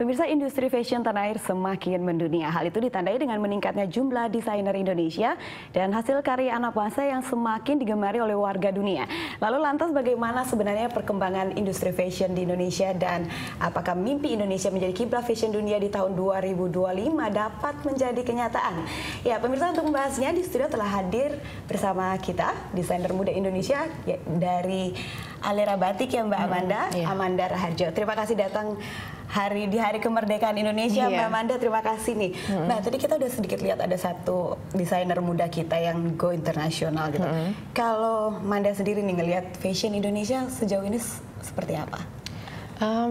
Pemirsa, industri fashion tanah air semakin mendunia. Hal itu ditandai dengan meningkatnya jumlah desainer Indonesia dan hasil karya anak bangsa yang semakin digemari oleh warga dunia. Lalu lantas bagaimana sebenarnya perkembangan industri fashion di Indonesia dan apakah mimpi Indonesia menjadi kiblat fashion dunia di tahun 2025 dapat menjadi kenyataan? Ya, pemirsa, untuk membahasnya di studio telah hadir bersama kita desainer muda Indonesia dari Alera Batik ya Mbak Amanda, Amanda Raharjo. Terima kasih datang di hari kemerdekaan Indonesia, Mbak Amanda, terima kasih nih. Nah, tadi kita udah sedikit lihat ada satu desainer muda kita yang go internasional gitu. Kalau Amanda sendiri nih ngelihat fashion Indonesia sejauh ini seperti apa?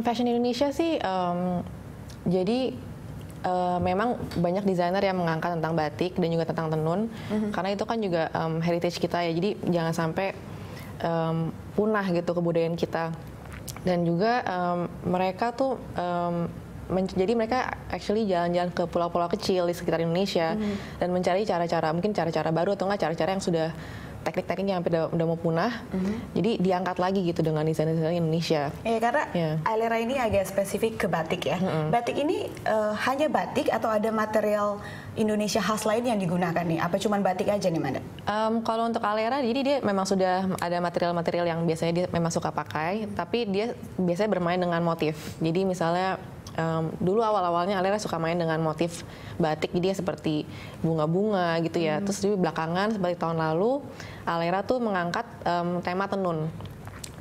Fashion Indonesia sih, jadi memang banyak desainer yang mengangkat tentang batik dan juga tentang tenun, karena itu kan juga heritage kita ya. Jadi jangan sampai punah gitu kebudayaan kita. Dan juga mereka tuh jadi mereka actually jalan-jalan ke pulau-pulau kecil di sekitar Indonesia dan mencari cara-cara, mungkin cara-cara baru atau enggak cara-cara yang sudah teknik-teknik yang udah mau punah, jadi diangkat lagi gitu dengan desain-desain Indonesia. Iya, karena Alera ini agak spesifik ke batik ya. Batik ini hanya batik atau ada material Indonesia khas lain yang digunakan nih? Apa cuma batik aja nih, Manda? Kalau untuk Alera, jadi dia memang sudah ada material-material yang biasanya dia memang suka pakai, tapi dia biasanya bermain dengan motif. Jadi misalnya dulu awal-awalnya Alera suka main dengan motif batik, jadi seperti bunga-bunga gitu ya. Terus di belakangan seperti tahun lalu Alera tuh mengangkat tema tenun.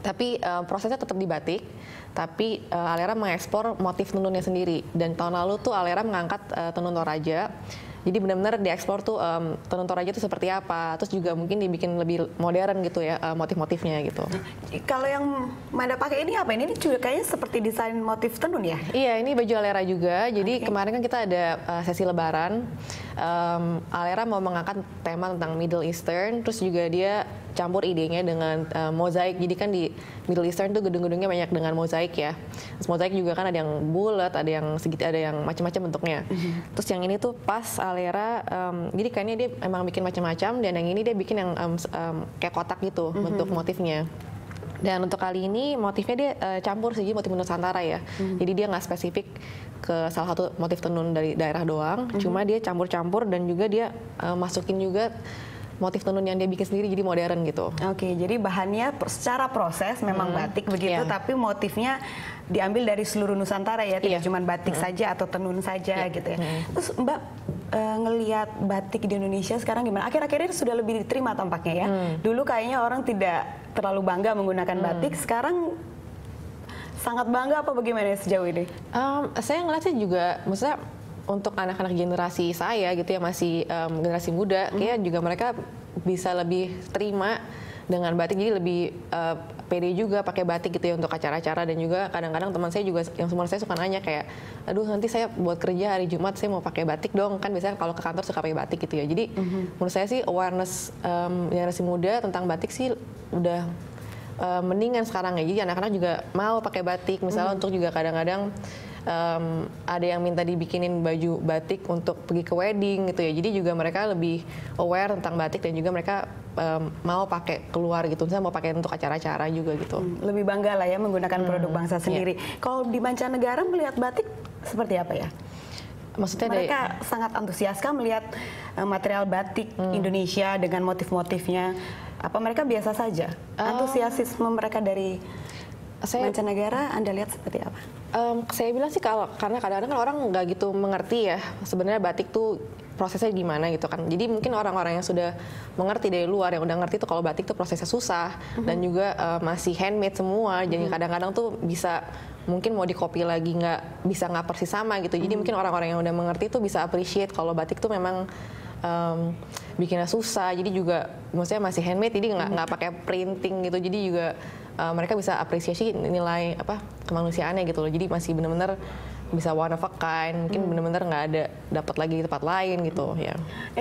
Tapi prosesnya tetap di batik, tapi Alera mengekspor motif tenunnya sendiri. Dan tahun lalu tuh Alera mengangkat tenun Toraja. Jadi benar-benar diekspor tuh tenun Toraja itu seperti apa. Terus juga mungkin dibikin lebih modern gitu ya motif-motifnya gitu. Kalau yang Manda pakai ini apa? Ini juga kayaknya seperti desain motif tenun ya? Iya, ini baju Alera juga. Jadi kemarin kan kita ada sesi lebaran. Alera mau mengangkat tema tentang Middle Eastern. Terus juga dia campur idenya dengan mozaik. Jadi kan di Middle Eastern tuh gedung-gedungnya banyak dengan mozaik ya. Terus mozaik juga kan ada yang bulat, ada yang segitiga, ada yang macam-macam bentuknya. Terus yang ini tuh pas Alera, jadi kayaknya dia emang bikin macam-macam, dan yang ini dia bikin yang kayak kotak gitu bentuk motifnya. Dan untuk kali ini motifnya dia campur sih, motif Nusantara ya. Jadi dia nggak spesifik ke salah satu motif tenun dari daerah doang, cuma dia campur-campur dan juga dia masukin juga motif tenun yang dia bikin sendiri, jadi modern gitu. Oke, jadi bahannya secara proses memang batik begitu, tapi motifnya diambil dari seluruh Nusantara ya, tidak cuma batik saja atau tenun saja gitu ya. Terus Mbak ngelihat batik di Indonesia sekarang gimana? Akhir-akhir ini sudah lebih diterima tampaknya ya. Dulu kayaknya orang tidak terlalu bangga menggunakan batik, sekarang sangat bangga apa bagaimana sejauh ini? Saya ngeliatnya juga, maksudnya untuk anak-anak generasi saya gitu ya, masih generasi muda, kayak juga mereka bisa lebih terima dengan batik, jadi lebih pede juga pakai batik gitu ya untuk acara-acara. Dan juga kadang-kadang teman saya juga yang semua saya suka nanya kayak, aduh nanti saya buat kerja hari Jumat saya mau pakai batik dong, kan biasanya kalau ke kantor suka pakai batik gitu ya. Jadi menurut saya sih awareness generasi muda tentang batik sih udah mendingan sekarang ya. Jadi anak-anak juga mau pakai batik, misalnya untuk juga kadang-kadang ada yang minta dibikinin baju batik untuk pergi ke wedding gitu ya. Jadi juga mereka lebih aware tentang batik dan juga mereka mau pakai keluar gitu. Misalnya mau pakai untuk acara-acara juga gitu. Lebih bangga lah ya menggunakan produk bangsa sendiri. Kalau di mancanegara melihat batik seperti apa ya? Maksudnya mereka sangat antusias kan melihat material batik Indonesia dengan motif-motifnya. Apa mereka biasa saja? Antusiasisme mereka dari mancanegara Anda lihat seperti apa? Saya bilang sih karena kadang-kadang kan orang nggak gitu mengerti ya sebenarnya batik tuh prosesnya gimana gitu kan. Jadi mungkin orang-orang yang sudah mengerti dari luar, yang udah ngerti tuh kalau batik tuh prosesnya susah dan juga masih handmade semua. Jadi kadang-kadang tuh bisa mungkin mau di-copy lagi nggak persis sama gitu. Jadi mungkin orang-orang yang udah mengerti tuh bisa appreciate kalau batik tuh memang bikinnya susah. Jadi juga maksudnya masih handmade, jadi nggak pakai printing gitu. Jadi juga mereka bisa apresiasi nilai kemanusiaannya gitu loh. Jadi masih benar-benar bisa one of a kind, mungkin benar-benar nggak ada dapat lagi di tempat lain gitu ya.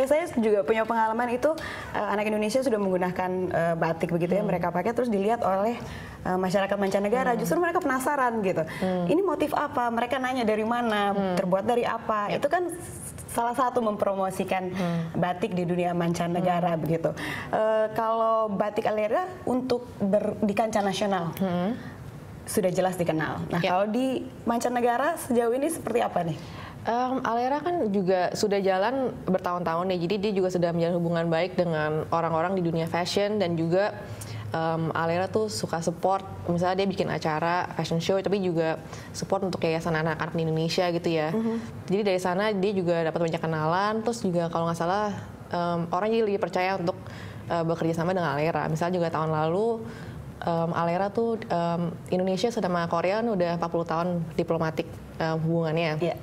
Saya juga punya pengalaman itu, anak Indonesia sudah menggunakan batik begitu ya, mereka pakai terus dilihat oleh masyarakat mancanegara, justru mereka penasaran gitu. Ini motif apa? Mereka nanya dari mana, terbuat dari apa? Itu kan salah satu mempromosikan batik di dunia mancanegara begitu. Kalau batik Alera untuk di kancah nasional, sudah jelas dikenal. Nah, kalau di mancanegara sejauh ini seperti apa nih? Alera kan juga sudah jalan bertahun-tahun ya, jadi dia juga sudah menjalin hubungan baik dengan orang-orang di dunia fashion, dan juga Alera tuh suka support, misalnya dia bikin acara fashion show, tapi juga support untuk yayasan anak-anak di Indonesia gitu ya. Jadi dari sana dia juga dapat banyak kenalan, terus juga kalau nggak salah orang jadi lebih percaya untuk bekerja sama dengan Alera. Misalnya juga tahun lalu Alera tuh Indonesia sama Korea udah 40 tahun diplomatik hubungannya. Yeah.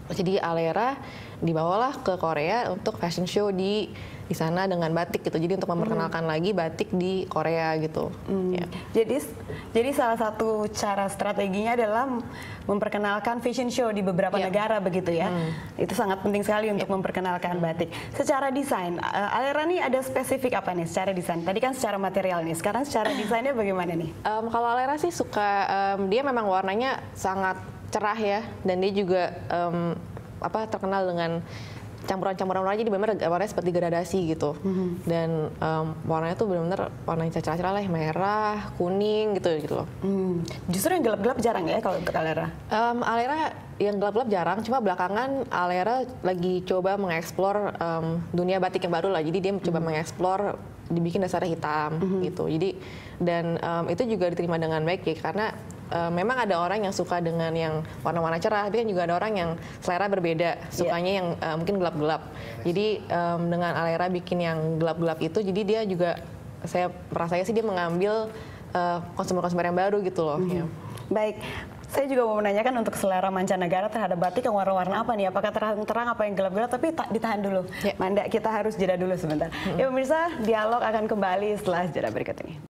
Jadi Alera dibawalah ke Korea untuk fashion show di sana dengan batik gitu. Jadi untuk memperkenalkan lagi batik di Korea gitu. Ya. Jadi salah satu cara strateginya adalah memperkenalkan fashion show di beberapa negara begitu ya. Itu sangat penting sekali untuk memperkenalkan batik. Secara desain, Alera nih ada spesifik apa nih secara desain? Tadi kan secara material nih. Sekarang secara desainnya bagaimana nih? Kalau Alera sih suka, dia memang warnanya sangat cerah ya, dan dia juga terkenal dengan campuran-campuran warna, jadi benar warnanya seperti gradasi gitu. Dan warnanya tuh benar-benar warnanya cerah-cerah lah, merah, kuning gitu loh. Justru yang gelap-gelap jarang ya kalau untuk Alera? Alera yang gelap-gelap jarang, cuma belakangan Alera lagi coba mengeksplor dunia batik yang baru lah. Jadi dia coba mengeksplor dibikin dasarnya hitam gitu. Jadi dan itu juga diterima dengan baik ya, karena memang ada orang yang suka dengan yang warna-warna cerah, tapi kan juga ada orang yang selera berbeda, sukanya yang mungkin gelap-gelap. Jadi dengan Alera bikin yang gelap-gelap itu, jadi dia juga, saya merasa sih dia mengambil konsumer-konsumer yang baru gitu loh. Ya. Baik, saya juga mau menanyakan untuk selera mancanegara terhadap batik yang warna-warna apa nih? Apakah terang-terang, apa yang gelap-gelap? Tapi ditahan dulu. Manda, kita harus jeda dulu sebentar. Ya pemirsa, dialog akan kembali setelah jeda berikut ini.